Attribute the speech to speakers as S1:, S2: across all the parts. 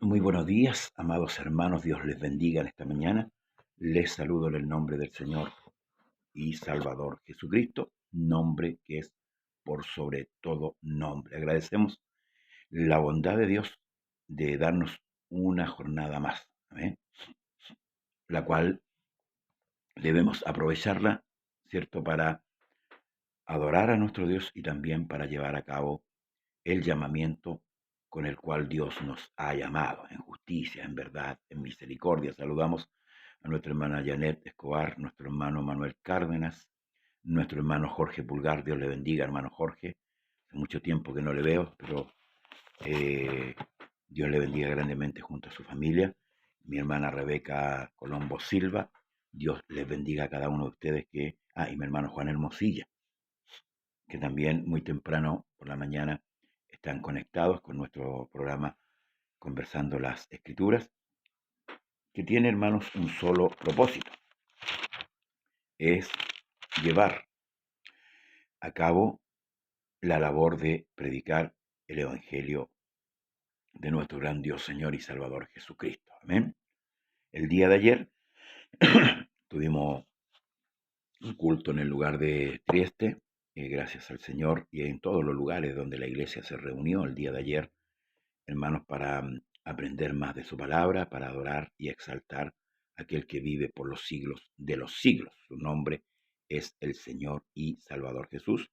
S1: Muy buenos días, amados hermanos, Dios les bendiga en esta mañana. Les saludo en el nombre del Señor y Salvador Jesucristo, nombre que es por sobre todo nombre. Agradecemos la bondad de Dios de darnos una jornada más, ¿amén? La cual debemos aprovecharla, ¿cierto?, para adorar a nuestro Dios y también para llevar a cabo el llamamiento con el cual Dios nos ha llamado, en justicia, en verdad, en misericordia. Saludamos a nuestra hermana Janet Escobar, nuestro hermano Manuel Cárdenas, nuestro hermano Jorge Pulgar. Dios le bendiga, hermano Jorge. Hace mucho tiempo que no le veo, pero eh, Dios le bendiga grandemente junto a su familia. Mi hermana Rebeca Colombo Silva. Dios les bendiga a cada uno de ustedes y mi hermano Juan Hermosilla, que también muy temprano por la mañana están conectados con nuestro programa Conversando las Escrituras, que tiene, hermanos, un solo propósito: es llevar a cabo la labor de predicar el Evangelio de nuestro gran Dios, Señor y Salvador Jesucristo. Amén. El día de ayer tuvimos un culto en el lugar de Trieste, gracias al Señor, y en todos los lugares donde la iglesia se reunió el día de ayer, hermanos, para aprender más de su palabra, para adorar y exaltar a aquel que vive por los siglos de los siglos. Su nombre es el Señor y Salvador Jesús.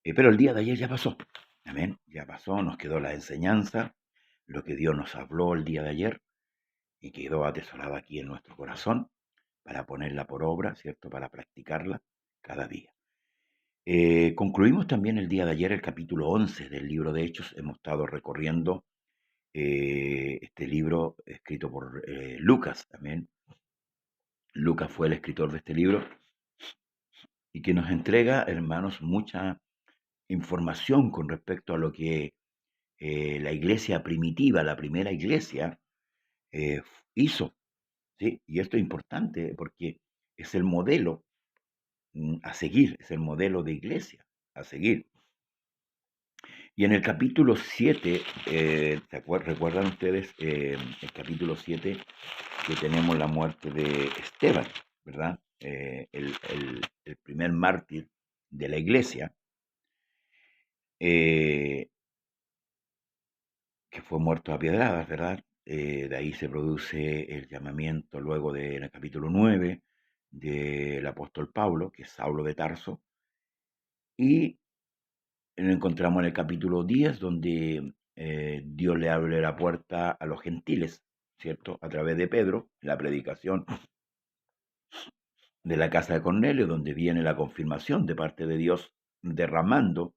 S1: Pero el día de ayer ya pasó. Amén. Ya pasó, nos quedó la enseñanza, lo que Dios nos habló el día de ayer y quedó atesorado aquí en nuestro corazón para ponerla por obra, ¿cierto? Para practicarla cada día. Concluimos también el día de ayer el capítulo 11 del libro de Hechos. Hemos estado recorriendo este libro escrito por Lucas también. Lucas fue el escritor de este libro y que nos entrega, hermanos, mucha información con respecto a lo que la iglesia primitiva, la primera iglesia, hizo, ¿sí? Y esto es importante porque es el modelo a seguir, es el modelo de iglesia a seguir. Y en el capítulo 7, ¿recuerdan ustedes el capítulo 7 que tenemos la muerte de Esteban, ¿verdad? El primer mártir de la iglesia, eh, que fue muerto a piedradas, ¿verdad? De ahí se produce el llamamiento luego en el capítulo 9 del apóstol Pablo, que es Saulo de Tarso, y lo encontramos en el capítulo 10, donde Dios le abre la puerta a los gentiles, ¿cierto? A través de Pedro, la predicación de la casa de Cornelio, donde viene la confirmación de parte de Dios, derramando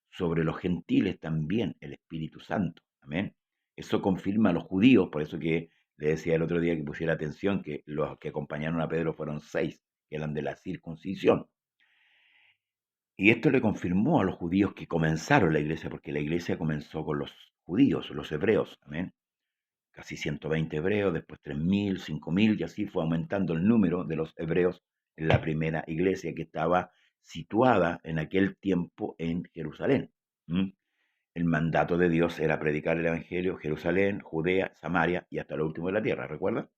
S1: sobre los gentiles también el Espíritu Santo. Amén. Eso confirma a los judíos, por eso que le decía el otro día que pusiera atención que los que acompañaron a Pedro fueron 6, que eran de la circuncisión. Y esto le confirmó a los judíos que comenzaron la iglesia, porque la iglesia comenzó con los judíos, los hebreos. Amén. Casi 120 hebreos, después 3.000, 5.000, y así fue aumentando el número de los hebreos en la primera iglesia, que estaba situada en aquel tiempo en Jerusalén. El mandato de Dios era predicar el Evangelio: Jerusalén, Judea, Samaria y hasta lo último de la tierra, ¿recuerdan?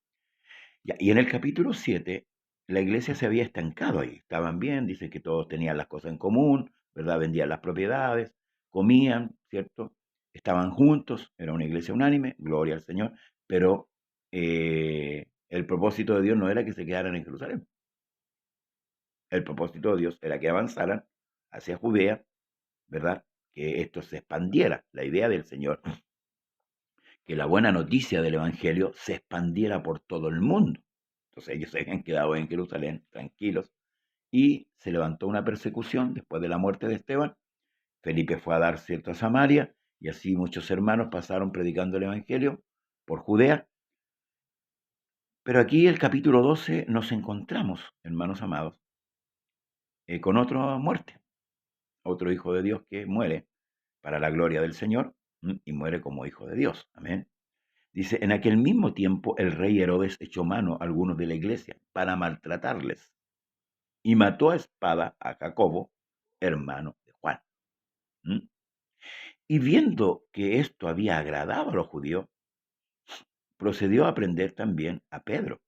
S1: Y en el capítulo 7, la iglesia se había estancado ahí. Estaban bien, dice que todos tenían las cosas en común, ¿verdad? Vendían las propiedades, comían, ¿cierto? Estaban juntos, era una iglesia unánime, gloria al Señor, pero el propósito de Dios no era que se quedaran en Jerusalén. El propósito de Dios era que avanzaran hacia Judea, ¿verdad? Que esto se expandiera. La idea del Señor, que la buena noticia del Evangelio se expandiera por todo el mundo. Entonces ellos se habían quedado en Jerusalén tranquilos y se levantó una persecución después de la muerte de Esteban. Felipe fue a dar cierto a Samaria y así muchos hermanos pasaron predicando el Evangelio por Judea. Pero aquí el capítulo 12 nos encontramos, hermanos amados, con otra muerte, otro hijo de Dios que muere para la gloria del Señor y muere como hijo de Dios. Amén. Dice: en aquel mismo tiempo el rey Herodes echó mano a algunos de la iglesia para maltratarles y mató a espada a Jacobo, hermano de Juan. Y viendo que esto había agradado a los judíos, procedió a prender también a Pedro.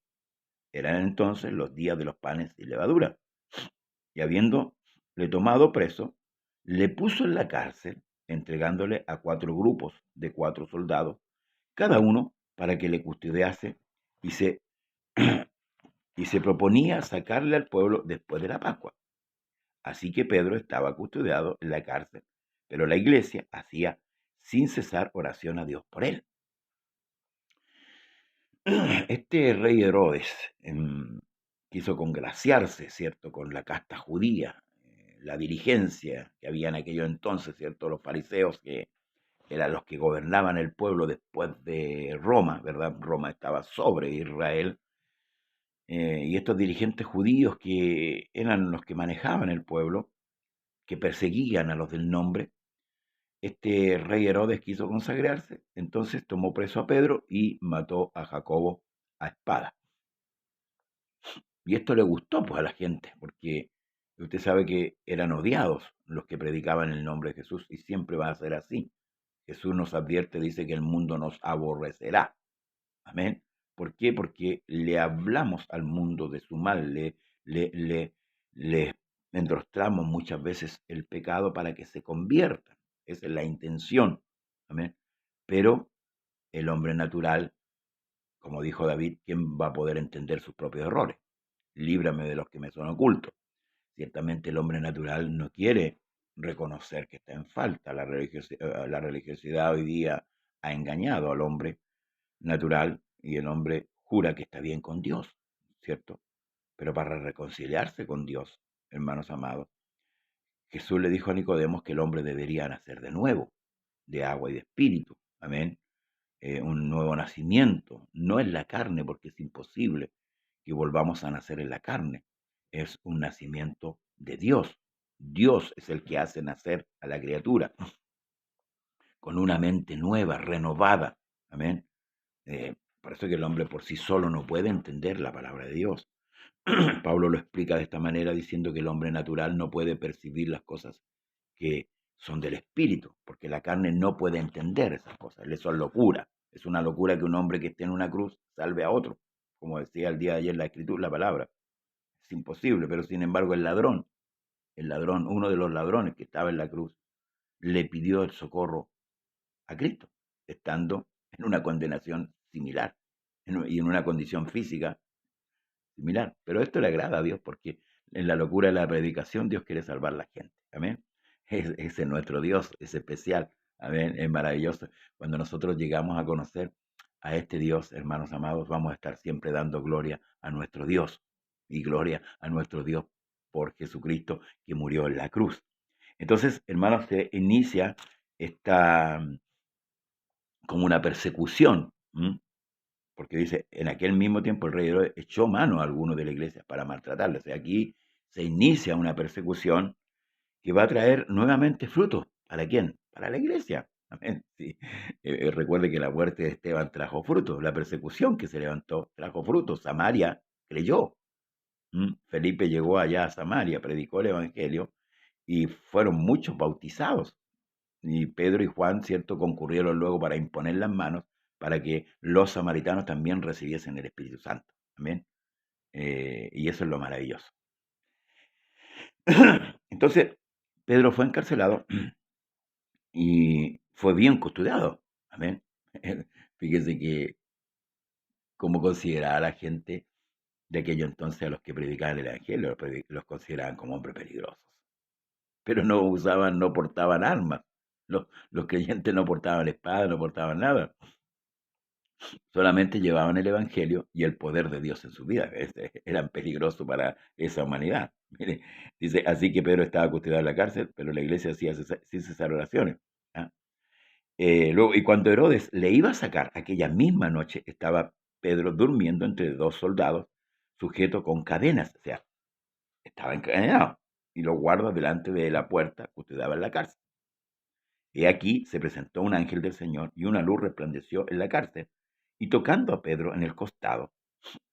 S1: Eran entonces los días de los panes sin levadura. Y habiéndole tomado preso, le puso en la cárcel, entregándole a 4 grupos de 4 soldados, cada uno para que le custodiase, y se, y se proponía sacarle al pueblo después de la Pascua. Así que Pedro estaba custodiado en la cárcel, pero la iglesia hacía sin cesar oración a Dios por él. Este rey Herodes quiso congraciarse, ¿cierto?, con la casta judía, la dirigencia que había en aquello entonces, ¿cierto?, los fariseos que eran los que gobernaban el pueblo después de Roma, ¿verdad? Roma estaba sobre Israel, y estos dirigentes judíos que eran los que manejaban el pueblo, que perseguían a los del nombre, este rey Herodes quiso consagrarse, entonces tomó preso a Pedro y mató a Jacobo a espada. Y esto le gustó pues a la gente, porque usted sabe que eran odiados los que predicaban el nombre de Jesús y siempre va a ser así. Jesús nos advierte, dice que el mundo nos aborrecerá. Amén. ¿Por qué? Porque le hablamos al mundo de su mal, le enrostramos muchas veces el pecado para que se conviertan. Esa es la intención. Amén. Pero el hombre natural, como dijo David, ¿quién va a poder entender sus propios errores? Líbrame de los que me son ocultos. Ciertamente el hombre natural no quiere reconocer que está en falta. La religiosidad hoy día ha engañado al hombre natural y el hombre jura que está bien con Dios, ¿cierto? Pero para reconciliarse con Dios, hermanos amados, Jesús le dijo a Nicodemo que el hombre debería nacer de nuevo, de agua y de espíritu. Amén. Un nuevo nacimiento, no en la carne, porque es imposible que volvamos a nacer en la carne. Es un nacimiento de Dios. Dios es el que hace nacer a la criatura con una mente nueva, renovada. Amén. Por eso que el hombre por sí solo no puede entender la palabra de Dios. Pablo lo explica de esta manera diciendo que el hombre natural no puede percibir las cosas que son del espíritu, porque la carne no puede entender esas cosas, eso es locura. Es una locura que un hombre que esté en una cruz salve a otro, como decía el día de ayer la escritura, la palabra. Es imposible, pero sin embargo el ladrón, uno de los ladrones que estaba en la cruz, le pidió el socorro a Cristo, estando en una condenación similar y en una condición física similar. Pero esto le agrada a Dios porque en la locura de la predicación Dios quiere salvar a la gente. Amén. Ese es nuestro Dios, es especial. Amén. Es maravilloso. Cuando nosotros llegamos a conocer a este Dios, hermanos amados, vamos a estar siempre dando gloria a nuestro Dios y gloria a nuestro Dios por Jesucristo que murió en la cruz. Entonces, hermanos, se inicia esta como una persecución. Porque dice, en aquel mismo tiempo el rey Herodes echó mano a algunos de la iglesia para maltratarlos. O sea, aquí se inicia una persecución que va a traer nuevamente frutos. ¿Para quién? Para la iglesia. Amén. Sí. Recuerde que la muerte de Esteban trajo frutos. La persecución que se levantó trajo frutos. Samaria creyó. Felipe llegó allá a Samaria, predicó el evangelio y fueron muchos bautizados. Y Pedro y Juan, ¿cierto?, concurrieron luego para imponer las manos para que los samaritanos también recibiesen el Espíritu Santo. Amén. Y eso es lo maravilloso. Entonces, Pedro fue encarcelado y fue bien custodiado. Amén. Fíjese que como consideraba a la gente de aquello entonces a los que predicaban el Evangelio, los consideraban como hombres peligrosos. Pero no usaban, no portaban armas. Los creyentes no portaban espada, no portaban nada. Solamente llevaban el Evangelio y el poder de Dios en su vida. Eran peligrosos para esa humanidad. Mire, dice, así que Pedro estaba custodiado en la cárcel, pero la iglesia hacía sin cesar oraciones. ¿Ah? Luego, y cuando Herodes le iba a sacar aquella misma noche, estaba Pedro durmiendo entre 2 soldados, sujeto con cadenas, o sea, estaba encadenado, y los guardas delante de la puerta custodiaban la cárcel. Y aquí se presentó un ángel del Señor y una luz resplandeció en la cárcel, y tocando a Pedro en el costado,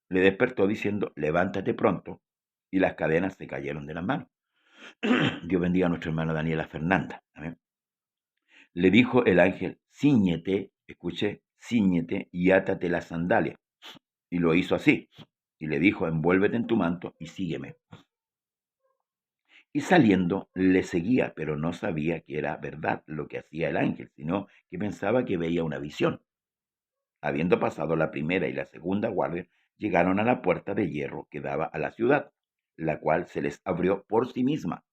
S1: le despertó diciendo, levántate pronto, y las cadenas se cayeron de las manos. Dios bendiga a nuestra hermana Daniela Fernanda. Amén. Le dijo el ángel, cíñete, escuche, cíñete y átate las sandalias. Y lo hizo así. Y le dijo, envuélvete en tu manto y sígueme. Y saliendo le seguía, pero no sabía que era verdad lo que hacía el ángel, sino que pensaba que veía una visión. Habiendo pasado la primera y la segunda guardia, llegaron a la puerta de hierro que daba a la ciudad, la cual se les abrió por sí misma.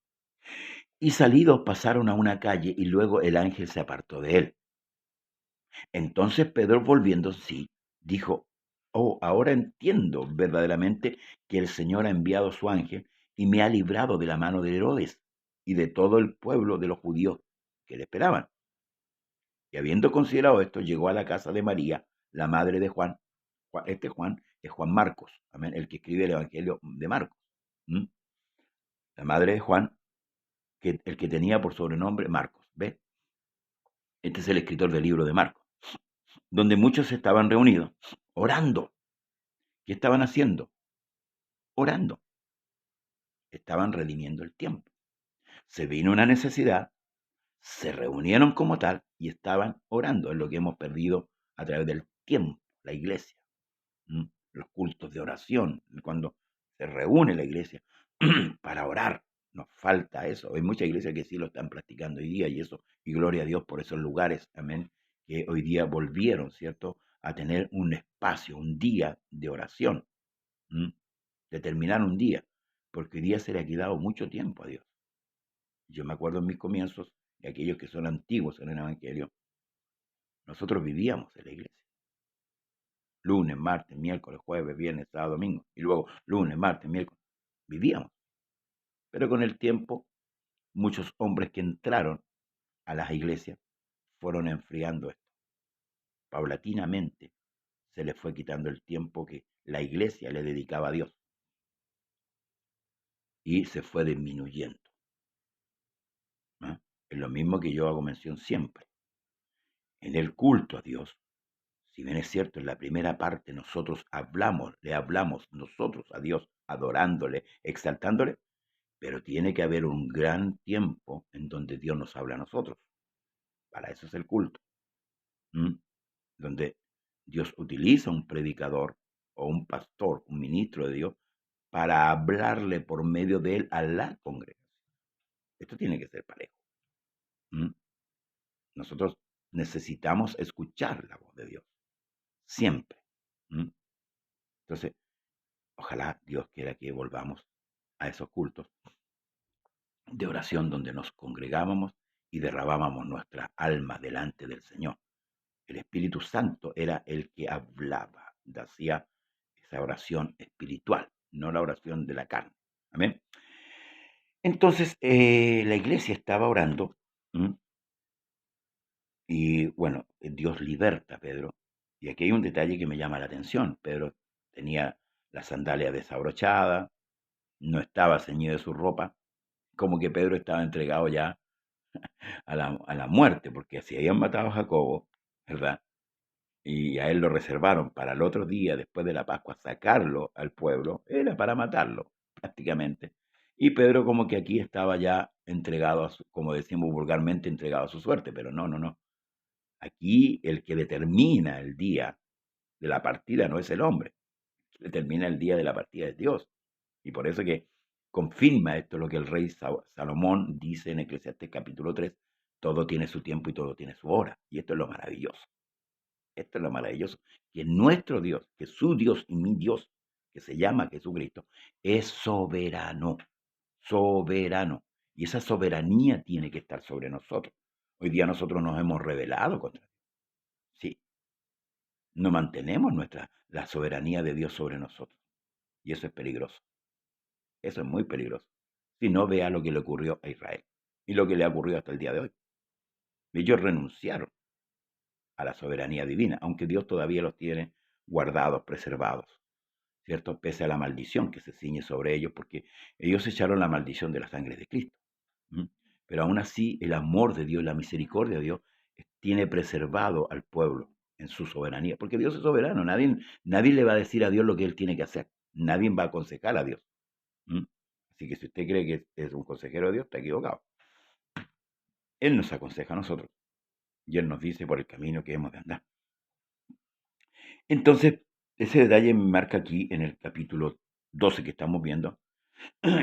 S1: Y salidos pasaron a una calle y luego el ángel se apartó de él. Entonces Pedro, volviendo sí, dijo, oh, ahora entiendo verdaderamente que el Señor ha enviado su ángel y me ha librado de la mano de Herodes y de todo el pueblo de los judíos que le esperaban. Y habiendo considerado esto, llegó a la casa de María, la madre de Juan. Este Juan es Juan Marcos, amén, el que escribe el Evangelio de Marcos. ¿Mm? La madre de Juan, el que tenía por sobrenombre Marcos. ¿Ve? Este es el escritor del libro de Marcos, donde muchos estaban reunidos, orando. ¿Qué estaban haciendo? Orando. Estaban redimiendo el tiempo. Se vino una necesidad, se reunieron como tal y estaban orando. Es lo que hemos perdido a través del tiempo, la iglesia. Los cultos de oración, cuando se reúne la iglesia para orar. Nos falta eso. Hay muchas iglesias que sí lo están practicando hoy día y eso, y gloria a Dios por esos lugares, amén, que hoy día volvieron, ¿cierto?, a tener un espacio, un día de oración, determinar un día, porque hoy día se le ha quedado mucho tiempo a Dios. Yo me acuerdo en mis comienzos, y aquellos que son antiguos en el Evangelio, nosotros vivíamos en la iglesia. Lunes, martes, miércoles, jueves, viernes, sábado, domingo. Y luego lunes, martes, miércoles. Vivíamos. Pero con el tiempo, muchos hombres que entraron a las iglesias fueron enfriando esto. Paulatinamente se les fue quitando el tiempo que la iglesia le dedicaba a Dios. Y se fue disminuyendo. ¿No? Es lo mismo que yo hago mención siempre. En el culto a Dios, si bien es cierto, en la primera parte nosotros le hablamos nosotros a Dios, adorándole, exaltándole, pero tiene que haber un gran tiempo en donde Dios nos habla a nosotros. Para eso es el culto. Donde Dios utiliza un predicador o un pastor, un ministro de Dios, para hablarle por medio de él a la congregación. Esto tiene que ser parejo. Nosotros necesitamos escuchar la voz de Dios, siempre. Entonces, ojalá Dios quiera que volvamos a esos cultos de oración donde nos congregábamos y derramábamos nuestra alma delante del Señor. El Espíritu Santo era el que hablaba, hacía esa oración espiritual, no la oración de la carne. Amén. Entonces, la iglesia estaba orando, y bueno, Dios liberta a Pedro. Y aquí hay un detalle que me llama la atención. Pedro tenía la sandalia desabrochada, no estaba ceñido de su ropa, como que Pedro estaba entregado ya a la muerte, porque si habían matado a Jacobo, ¿verdad? Y a él lo reservaron para el otro día, después de la Pascua, sacarlo al pueblo, era para matarlo, prácticamente. Y Pedro como que aquí estaba ya entregado, como decimos vulgarmente, entregado a su suerte, pero no, no, no. Aquí el que determina el día de la partida no es el hombre, el que determina el día de la partida es Dios. Y por eso que confirma esto lo que el rey Salomón dice en Eclesiastés capítulo 3, todo tiene su tiempo y todo tiene su hora. Y esto es lo maravilloso. Esto es lo maravilloso, que nuestro Dios, que su Dios y mi Dios, que se llama Jesucristo, es soberano, soberano. Y esa soberanía tiene que estar sobre nosotros. Hoy día nosotros nos hemos rebelado contra Dios. Sí, no mantenemos la soberanía de Dios sobre nosotros. Y eso es peligroso. Eso es muy peligroso. Si no, vea lo que le ocurrió a Israel y lo que le ha ocurrido hasta el día de hoy. Ellos renunciaron a la soberanía divina, aunque Dios todavía los tiene guardados, preservados, ¿cierto? Pese a la maldición que se ciñe sobre ellos, porque ellos echaron la maldición de la sangre de Cristo. Pero aún así, el amor de Dios, la misericordia de Dios, tiene preservado al pueblo en su soberanía, porque Dios es soberano, nadie le va a decir a Dios lo que Él tiene que hacer, nadie va a aconsejar a Dios. Así que si usted cree que es un consejero de Dios, está equivocado. Él nos aconseja a nosotros y Él nos dice por el camino que hemos de andar. Entonces, ese detalle me marca aquí en el capítulo 12 que estamos viendo,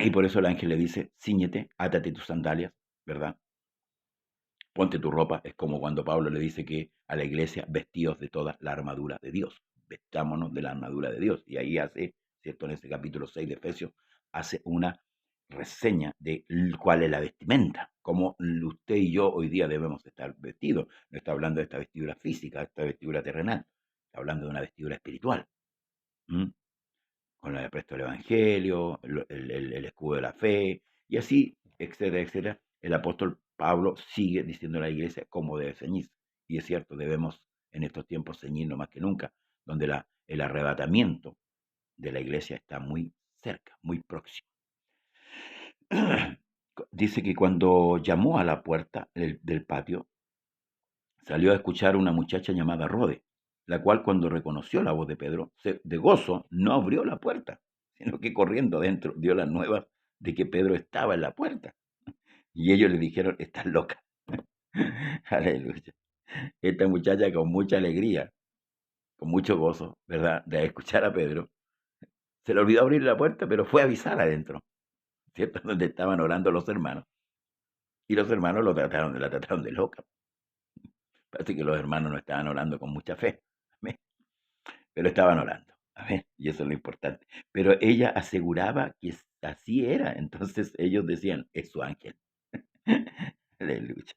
S1: y por eso el ángel le dice, cíñete, átate tus sandalias, ¿verdad? Ponte tu ropa. Es como cuando Pablo le dice que a la iglesia, vestidos de toda la armadura de Dios. Vestámonos de la armadura de Dios. Y ahí hace, ¿cierto? En ese capítulo 6 de Efesios, hace una reseña de cuál es la vestimenta, cómo usted y yo hoy día debemos estar vestidos. No está hablando de esta vestidura física, de esta vestidura terrenal. Está hablando de una vestidura espiritual. ¿Mm? Con el presto del Evangelio, el escudo de la fe, y así, etcétera, etcétera. El apóstol Pablo sigue diciendo a la iglesia cómo debe ceñirse. Y es cierto, debemos en estos tiempos ceñirnos más que nunca, donde el arrebatamiento de la iglesia está muy cerca, muy próximo. Dice que cuando llamó a la puerta del patio, salió a escuchar a una muchacha llamada Rode, la cual cuando reconoció la voz de Pedro, de gozo, no abrió la puerta, sino que corriendo adentro dio las nuevas de que Pedro estaba en la puerta. Y ellos le dijeron, estás loca. Aleluya. Esta muchacha con mucha alegría, con mucho gozo, ¿verdad? De escuchar a Pedro, se le olvidó abrir la puerta, pero fue a avisar adentro, ¿cierto? Donde estaban orando los hermanos. Y los hermanos la trataron de loca. Parece que los hermanos no estaban orando con mucha fe. Amén. Pero estaban orando. Amén. Y eso es lo importante. Pero ella aseguraba que así era. Entonces ellos decían, es su ángel. Aleluya.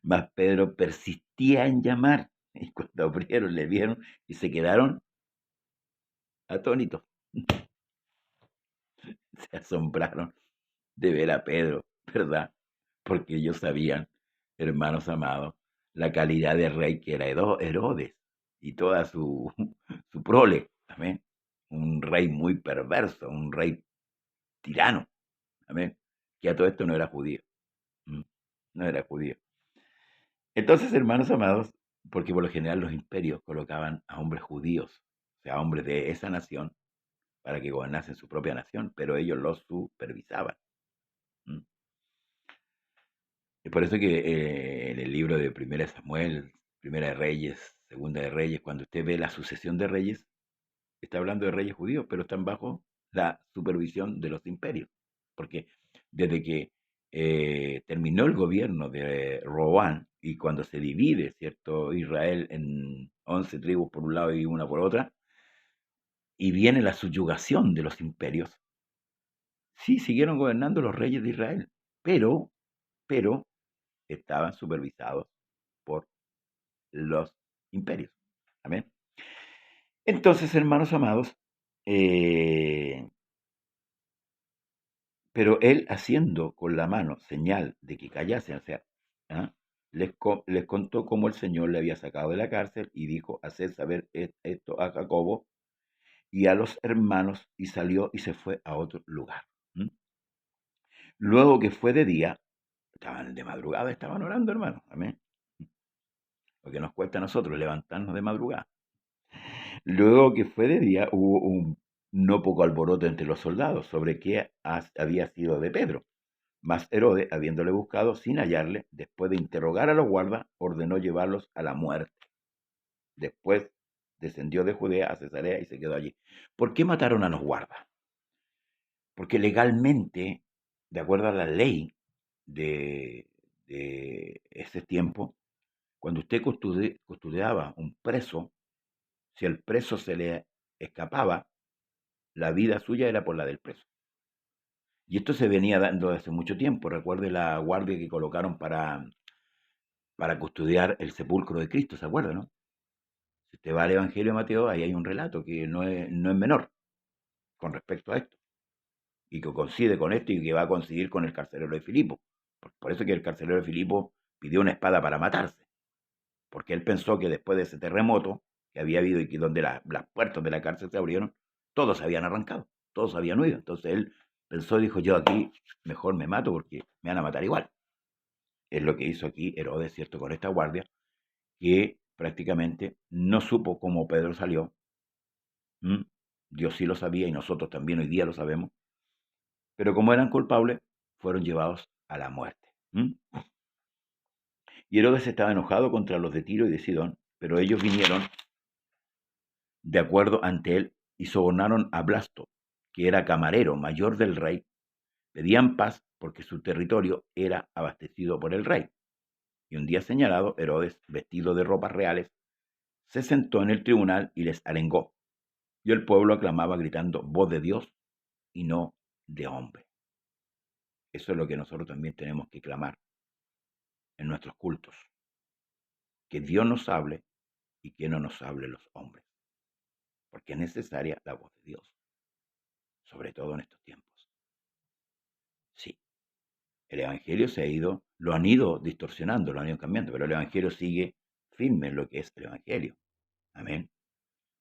S1: Mas Pedro persistía en llamar. Y cuando abrieron, le vieron y se quedaron atónitos. Se asombraron de ver a Pedro, ¿verdad? Porque ellos sabían, hermanos amados, la calidad de rey que era Herodes y toda su prole. Amén. Un rey muy perverso, un rey tirano. Amén. Que a todo esto no era judío. No era judío. Entonces, hermanos amados, porque por lo general los imperios colocaban a hombres judíos, o sea, hombres de esa nación, para que gobernasen su propia nación, pero ellos los supervisaban. ¿Mm? Es por eso que en el libro de Primera de Samuel, Primera de Reyes, Segunda de Reyes, cuando usted ve la sucesión de reyes, está hablando de reyes judíos, pero están bajo la supervisión de los imperios. Porque desde que terminó el gobierno de Roboán y cuando se divide, ¿cierto? Israel en 11 tribus por un lado y una por otra, y viene la subyugación de los imperios, sí siguieron gobernando los reyes de Israel, pero estaban supervisados por los imperios. Amén. Entonces, hermanos amados, eh, pero él haciendo con la mano señal de que callasen, o sea, ¿ah? Les contó cómo el Señor le había sacado de la cárcel y dijo, haced saber esto a Jacobo y a los hermanos, y salió y se fue a otro lugar. ¿Mm? Luego que fue de día, estaban de madrugada, estaban orando, hermanos. Amén. Lo que nos cuesta a nosotros levantarnos de madrugada. Luego que fue de día, hubo un no poco alboroto entre los soldados sobre qué había sido de Pedro. Mas Herodes, habiéndole buscado sin hallarle, después de interrogar a los guardas, ordenó llevarlos a la muerte. Después descendió de Judea a Cesarea y se quedó allí. ¿Por qué mataron a los guardas? Porque legalmente, de acuerdo a la ley de ese tiempo, cuando usted custodiaba un preso, si el preso se le escapaba, la vida suya era por la del preso. Y esto se venía dando desde hace mucho tiempo. Recuerde la guardia que colocaron para custodiar el sepulcro de Cristo, ¿se acuerda, no? Si usted va al Evangelio de Mateo, ahí hay un relato que no es menor con respecto a esto, y que coincide con esto y que va a coincidir con el carcelero de Filipo. Por eso que el carcelero de Filipo pidió una espada para matarse, porque él pensó que después de ese terremoto que había habido y que donde las puertas de la cárcel se abrieron, todos se habían arrancado, todos habían huido. Entonces él pensó y dijo, yo aquí mejor me mato porque me van a matar igual. Es lo que hizo aquí Herodes, ¿cierto? Con esta guardia, que prácticamente no supo cómo Pedro salió. ¿Mm? Dios sí lo sabía y nosotros también hoy día lo sabemos. Pero como eran culpables, fueron llevados a la muerte. ¿Mm? Y Herodes estaba enojado contra los de Tiro y de Sidón, pero ellos vinieron de acuerdo ante él y sobornaron a Blasto, que era camarero mayor del rey. Pedían paz porque su territorio era abastecido por el rey. Y un día señalado, Herodes, vestido de ropas reales, se sentó en el tribunal y les arengó. Y el pueblo aclamaba gritando, voz de Dios y no de hombre. Eso es lo que nosotros también tenemos que clamar en nuestros cultos. Que Dios nos hable y que no nos hable los hombres. Porque es necesaria la voz de Dios, sobre todo en estos tiempos. Sí, el Evangelio lo han ido distorsionando, lo han ido cambiando, pero el Evangelio sigue firme en lo que es el Evangelio. Amén.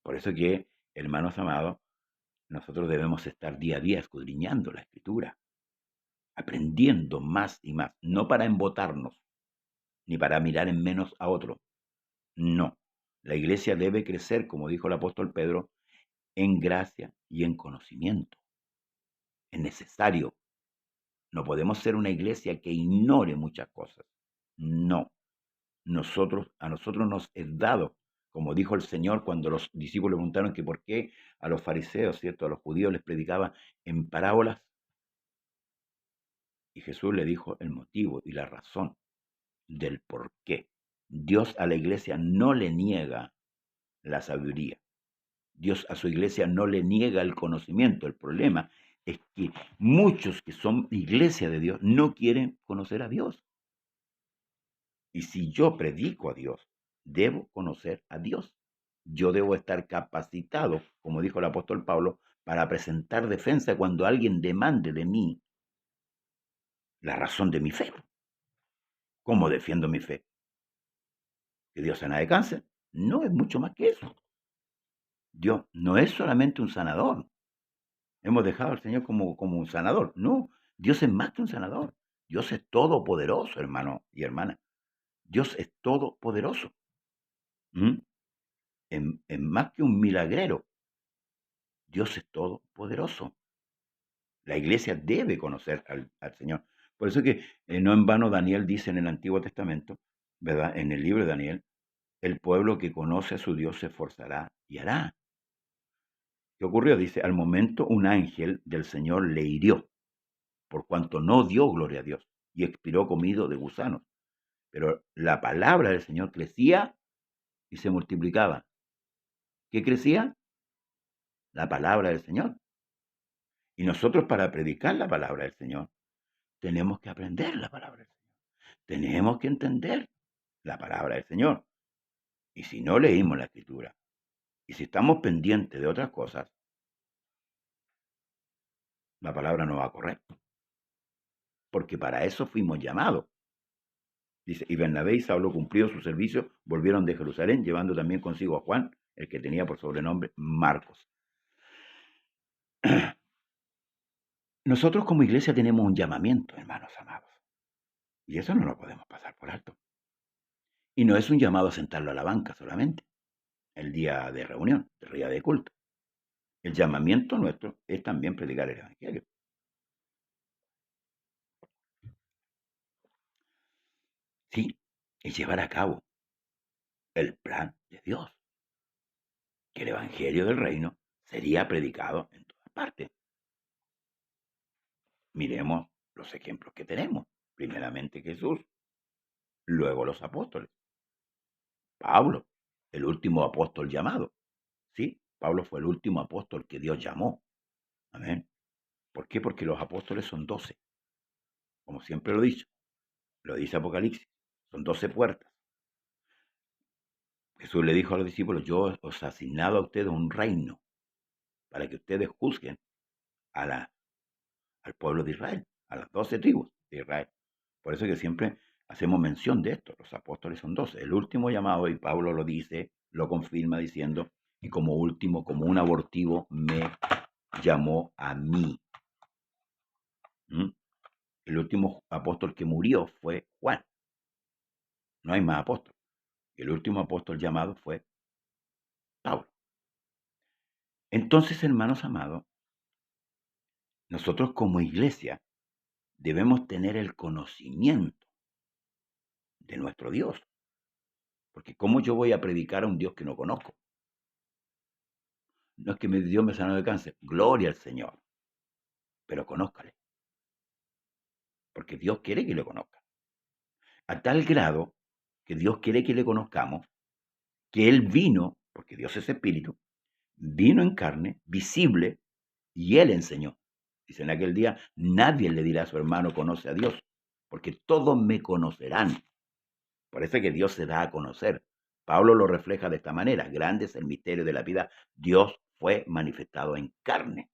S1: Por eso que, hermanos amados, nosotros debemos estar día a día escudriñando la Escritura, aprendiendo más y más, no para embotarnos, ni para mirar en menos a otro. No, la iglesia debe crecer, como dijo el apóstol Pedro, en gracia y en conocimiento. Es necesario. No podemos ser una iglesia que ignore muchas cosas. No, a nosotros nos es dado, como dijo el Señor cuando los discípulos preguntaron que por qué a los fariseos, ¿cierto? A los judíos les predicaba en parábolas. Y Jesús le dijo el motivo y la razón del por qué. Dios a la iglesia no le niega la sabiduría. Dios a su iglesia no le niega el conocimiento. El problema es que muchos que son iglesia de Dios no quieren conocer a Dios. Y si yo predico a Dios, debo conocer a Dios. Yo debo estar capacitado, como dijo el apóstol Pablo, para presentar defensa cuando alguien demande de mí la razón de mi fe. ¿Cómo defiendo mi fe? ¿Que Dios sana de cáncer? No, es mucho más que eso. Dios no es solamente un sanador. Hemos dejado al Señor como un sanador. No, Dios es más que un sanador. Dios es todopoderoso, hermano y hermana. Dios es todopoderoso. ¿Mm? Es más que un milagrero. Dios es todopoderoso. La iglesia debe conocer al Señor. Por eso que no en vano Daniel dice en el Antiguo Testamento, ¿verdad? En el libro de Daniel, el pueblo que conoce a su Dios se esforzará y hará. ¿Qué ocurrió? Dice, al momento un ángel del Señor le hirió, por cuanto no dio gloria a Dios, y expiró comido de gusanos. Pero la palabra del Señor crecía y se multiplicaba. ¿Qué crecía? La palabra del Señor. Y nosotros para predicar la palabra del Señor, tenemos que aprender la palabra del Señor. Tenemos que entender la palabra del Señor. Y si no leímos la Escritura, y si estamos pendientes de otras cosas, la palabra no va a correr. Porque para eso fuimos llamados. Dice, y Bernabé y Saulo, cumplido su servicio, volvieron de Jerusalén, llevando también consigo a Juan, el que tenía por sobrenombre Marcos. Nosotros como iglesia tenemos un llamamiento, hermanos amados. Y eso no lo podemos pasar por alto. Y no es un llamado a sentarlo a la banca solamente, el día de reunión, el día de culto. El llamamiento nuestro es también predicar el Evangelio. Sí, es llevar a cabo el plan de Dios. Que el Evangelio del Reino sería predicado en todas partes. Miremos los ejemplos que tenemos. Primeramente Jesús, luego los apóstoles. Pablo, el último apóstol llamado. Sí, Pablo fue el último apóstol que Dios llamó. Amén. ¿Por qué? Porque los apóstoles son 12. Como siempre lo he dicho. Lo dice Apocalipsis. Son 12 puertas. Jesús le dijo a los discípulos, yo os he asignado a ustedes un reino para que ustedes juzguen al pueblo de Israel, a las 12 tribus de Israel. Por eso que siempre hacemos mención de esto. Los apóstoles son 12. El último llamado, y Pablo lo dice, lo confirma diciendo, y como último, como un abortivo, me llamó a mí. ¿Mm? El último apóstol que murió fue Juan. No hay más apóstol. El último apóstol llamado fue Pablo. Entonces, hermanos amados, nosotros como iglesia debemos tener el conocimiento de nuestro Dios. Porque ¿cómo yo voy a predicar a un Dios que no conozco? No es que Dios me sanó de cáncer. Gloria al Señor. Pero conózcale, porque Dios quiere que le conozca. A tal grado que Dios quiere que le conozcamos, que Él vino, porque Dios es espíritu, vino en carne, visible, y Él enseñó. Dice, en aquel día nadie le dirá a su hermano, conoce a Dios, porque todos me conocerán. Por eso es que Dios se da a conocer. Pablo lo refleja de esta manera. Grande es el misterio de la vida. Dios fue manifestado en carne.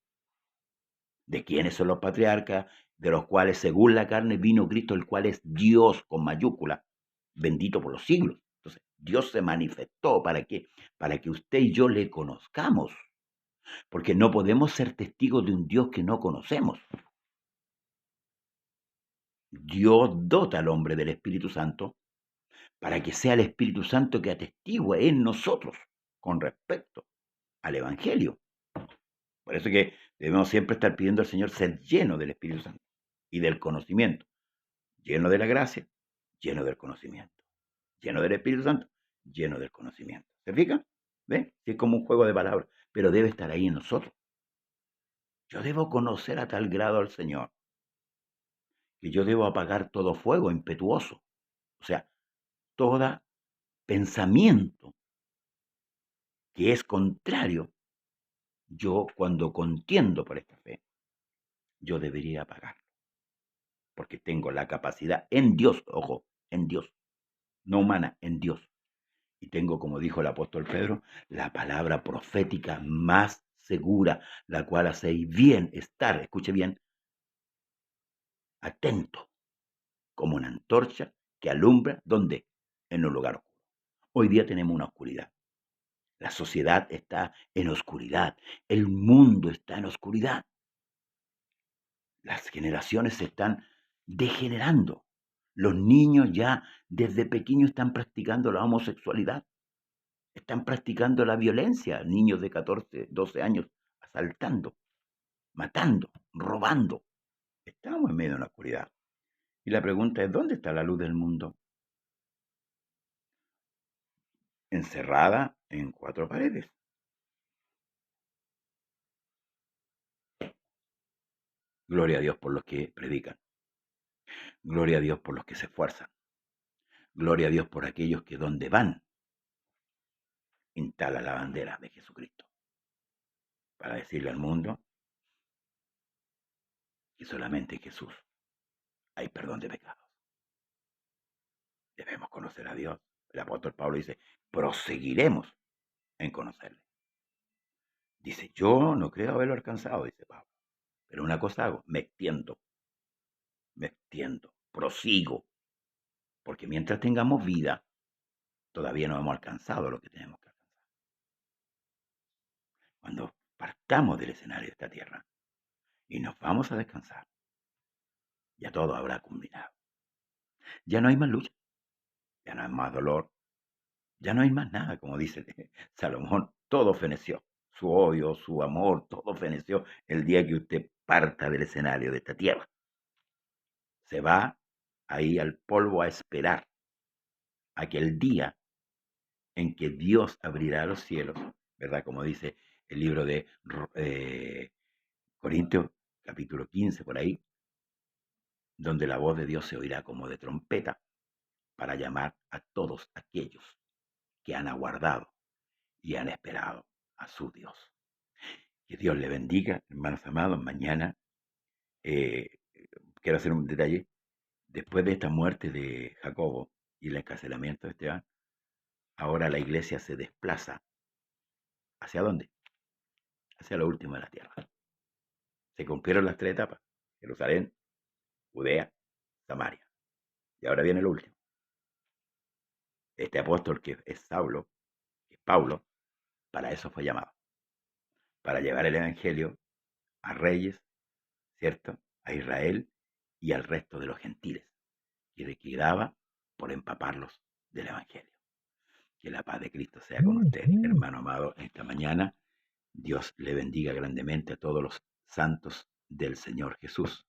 S1: ¿De quiénes son los patriarcas? De los cuales, según la carne, vino Cristo, el cual es Dios con mayúscula, bendito por los siglos. Entonces, Dios se manifestó ¿para qué? Para que usted y yo le conozcamos, porque no podemos ser testigos de un Dios que no conocemos. Dios dota al hombre del Espíritu Santo para que sea el Espíritu Santo que atestigue en nosotros con respecto al Evangelio. Por eso que debemos siempre estar pidiendo al Señor ser lleno del Espíritu Santo y del conocimiento, lleno de la gracia, lleno del conocimiento, lleno del Espíritu Santo, lleno del conocimiento. ¿Se fija? ¿Ve? Sí, es como un juego de palabras, pero debe estar ahí en nosotros. Yo debo conocer a tal grado al Señor que yo debo apagar todo fuego impetuoso, o sea, todo pensamiento que es contrario. Yo, cuando contiendo por esta fe, yo debería apagarlo, porque tengo la capacidad en Dios, ojo, en Dios, no humana, en Dios. Y tengo, como dijo el apóstol Pedro, la palabra profética más segura, la cual hacéis bien estar, escuche bien, atento, como una antorcha que alumbra, ¿dónde? En un lugar oscuro. Hoy día tenemos una oscuridad. La sociedad está en oscuridad. El mundo está en oscuridad. Las generaciones se están degenerando. Los niños ya desde pequeños están practicando la homosexualidad. Están practicando la violencia. Niños de 14, 12 años asaltando, matando, robando. Estamos en medio de una oscuridad. Y la pregunta es, ¿dónde está la luz del mundo? Encerrada en cuatro paredes. Gloria a Dios por los que predican. Gloria a Dios por los que se esfuerzan. Gloria a Dios por aquellos que donde van instalan la bandera de Jesucristo. Para decirle al mundo que solamente en Jesús hay perdón de pecados. Debemos conocer a Dios. El apóstol Pablo dice, proseguiremos en conocerle. Dice, yo no creo haberlo alcanzado, dice Pablo. Pero una cosa hago, me extiendo, prosigo. Porque mientras tengamos vida, todavía no hemos alcanzado lo que tenemos que alcanzar. Cuando partamos del escenario de esta tierra y nos vamos a descansar, ya todo habrá culminado. Ya no hay más lucha, ya no hay más dolor, ya no hay más nada, como dice Salomón, todo feneció. Su odio, su amor, todo feneció el día que usted parta del escenario de esta tierra. Se va ahí al polvo a esperar aquel día en que Dios abrirá los cielos, ¿verdad? Como dice el libro de Corintios, capítulo 15, por ahí, donde la voz de Dios se oirá como de trompeta para llamar a todos aquellos que han aguardado y han esperado a su Dios. Que Dios le bendiga, hermanos amados. Mañana eh, quiero hacer un detalle. Después de esta muerte de Jacobo y el encarcelamiento de Esteban, ahora la iglesia se desplaza. ¿Hacia dónde? Hacia lo último de la tierra. Se cumplieron las tres etapas. Jerusalén, Judea, Samaria. Y ahora viene lo último. Este apóstol que es Saulo, que es Pablo, para eso fue llamado. Para llevar el evangelio a reyes, ¿cierto? A Israel y al resto de los gentiles. Y le quedaba por empaparlos del evangelio. Que la paz de Cristo sea con usted, hermano amado, esta mañana. Dios le bendiga grandemente a todos los santos del Señor Jesús.